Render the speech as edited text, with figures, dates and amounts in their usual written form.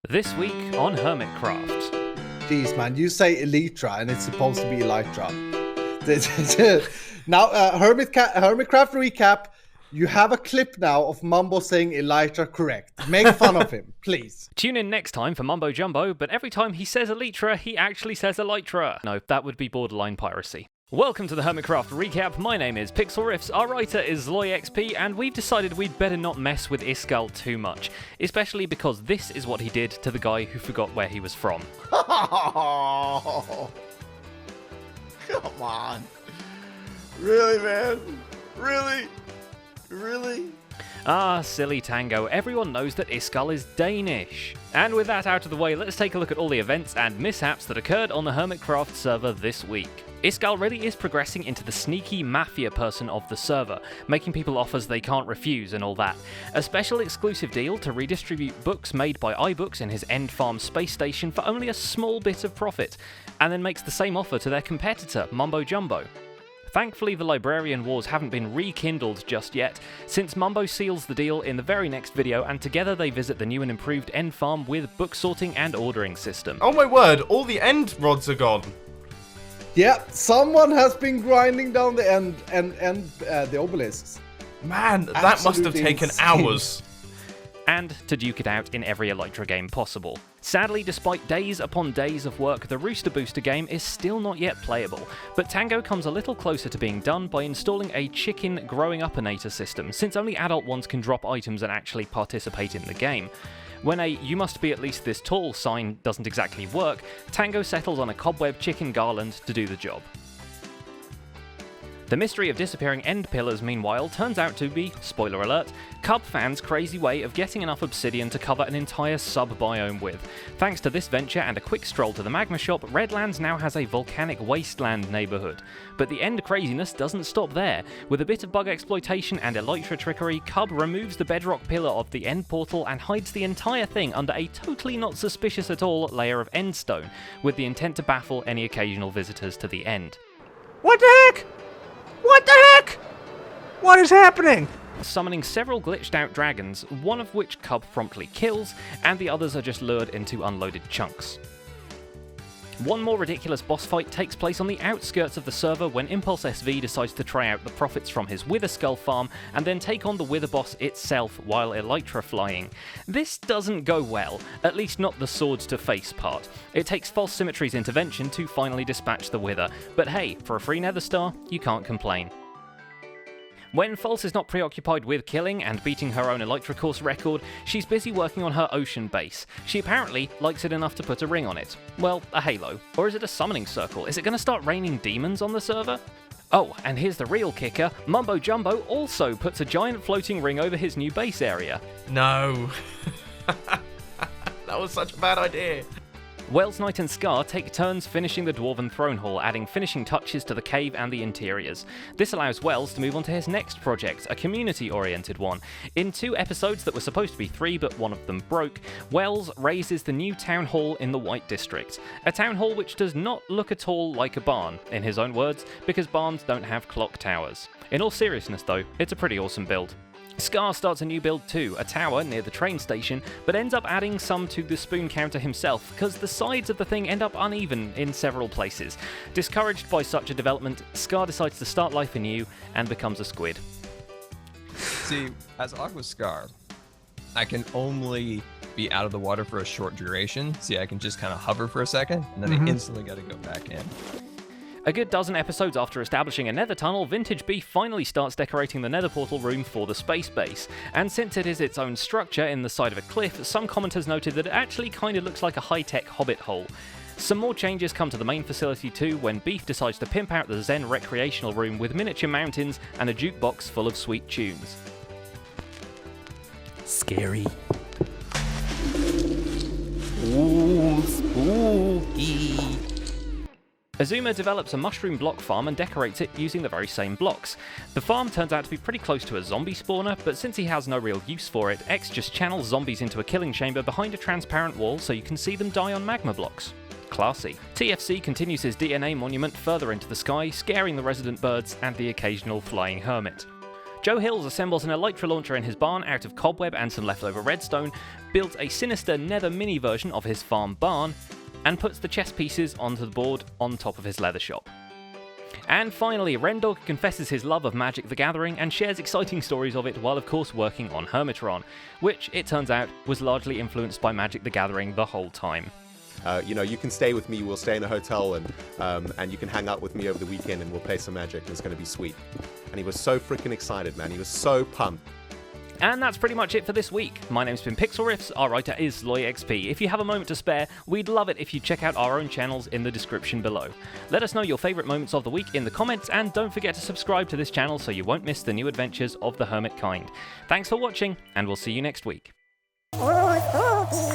This week on HermitCraft. Jeez, man, you say Elytra and it's supposed to be Elytra. Now, HermitCraft recap. You have a clip now of Mumbo saying Elytra correct. Make fun of him, please. Tune in next time for MumboJumbo, but every time he says Elytra, he actually says Elytra. No, that would be borderline piracy. Welcome to the HermitCraft recap. My name is Pixel Riffs, our writer is ZloyXP, and we've decided we'd better not mess with Iskall too much, especially because this is what he did to the guy who forgot where he was from. Oh, come on. Really, man? Really? Really? Ah, silly Tango, everyone knows that Iskall is Danish. And with that out of the way, let's take a look at all the events and mishaps that occurred on the HermitCraft server this week. Iskall really is progressing into the sneaky mafia person of the server, making people offers they can't refuse and all that. A special exclusive deal to redistribute books made by iBooks in his End Farm space station for only a small bit of profit, and then makes the same offer to their competitor, MumboJumbo. Thankfully, the Librarian Wars haven't been rekindled just yet, since Mumbo seals the deal in the very next video, and together they visit the new and improved End Farm with book sorting and ordering system. Oh my word, all the end rods are gone. Yeah, someone has been grinding down the end and the obelisks. Man, that must have taken insane. hours. And to duke it out in every Elytra game possible. Sadly, despite days upon days of work, the Rooster Booster game is still not yet playable, but Tango comes a little closer to being done by installing a chicken growing up-inator system, since only adult ones can drop items and actually participate in the game. When a "you must be at least this tall" sign doesn't exactly work, Tango settles on a cobweb chicken garland to do the job. The mystery of disappearing end pillars, meanwhile, turns out to be, spoiler alert, Cub fans' crazy way of getting enough obsidian to cover an entire sub-biome with. Thanks to this venture and a quick stroll to the magma shop, Redlands now has a volcanic wasteland neighbourhood. But the end craziness doesn't stop there. With a bit of bug exploitation and Elytra trickery, Cub removes the bedrock pillar of the end portal and hides the entire thing under a totally not suspicious at all layer of end stone, with the intent to baffle any occasional visitors to the end. What the heck? What the heck? What is happening? Summoning several glitched out dragons, one of which Cub promptly kills, and the others are just lured into unloaded chunks. One more ridiculous boss fight takes place on the outskirts of the server when Impulse SV decides to try out the profits from his Wither Skull farm and then take on the Wither boss itself while Elytra flying. This doesn't go well, at least not the swords to face part. It takes False Symmetry's intervention to finally dispatch the Wither, but hey, for a free Nether Star, you can't complain. When False is not preoccupied with killing and beating her own Elytra course record, she's busy working on her ocean base. She apparently likes it enough to put a ring on it. Well, a halo. Or is it a summoning circle? Is it going to start raining demons on the server? Oh, and here's the real kicker, MumboJumbo also puts a giant floating ring over his new base area. No. That was such a bad idea. Wells, Knight and Scar take turns finishing the Dwarven Throne Hall, adding finishing touches to the cave and the interiors. This allows Wells to move on to his next project, a community-oriented one. In 2 episodes that were supposed to be 3 but one of them broke, Wells raises the new town hall in the White District. A town hall which does not look at all like a barn, in his own words, because barns don't have clock towers. In all seriousness though, it's a pretty awesome build. Scar starts a new build too, a tower near the train station, but ends up adding some to the spoon counter himself, because the sides of the thing end up uneven in several places. Discouraged by such a development, Scar decides to start life anew and becomes a squid. See, as Aqua Scar, I can only be out of the water for a short duration. See, I can just kind of hover for a second, and then I instantly got to go back in. A good dozen episodes after establishing a nether tunnel, Vintage Beef finally starts decorating the nether portal room for the space base. And since it is its own structure in the side of a cliff, some commenters noted that it actually kinda looks like a high-tech hobbit hole. Some more changes come to the main facility too when Beef decides to pimp out the Zen recreational room with miniature mountains and a jukebox full of sweet tunes. Scary. Ooh, spooky. Azuma develops a mushroom block farm and decorates it using the very same blocks. The farm turns out to be pretty close to a zombie spawner, but since he has no real use for it, X just channels zombies into a killing chamber behind a transparent wall so you can see them die on magma blocks. Classy. TFC continues his DNA monument further into the sky, scaring the resident birds and the occasional flying hermit. Joe Hills assembles an Elytra launcher in his barn out of cobweb and some leftover redstone, builds a sinister nether mini version of his farm barn, and puts the chess pieces onto the board on top of his leather shop. And finally, Rendog confesses his love of Magic the Gathering and shares exciting stories of it while of course working on Hermitron, which, it turns out, was largely influenced by Magic the Gathering the whole time. You can stay with me, we'll stay in a hotel, and you can hang out with me over the weekend and we'll play some Magic, and it's going to be sweet. And he was so freaking excited, man. He was so pumped. And that's pretty much it for this week. My name's been Pixel Riffs, our writer is LoyXP. If you have a moment to spare, we'd love it if you check out our own channels in the description below. Let us know your favourite moments of the week in the comments, and don't forget to subscribe to this channel so you won't miss the new adventures of the Hermit kind. Thanks for watching, and we'll see you next week.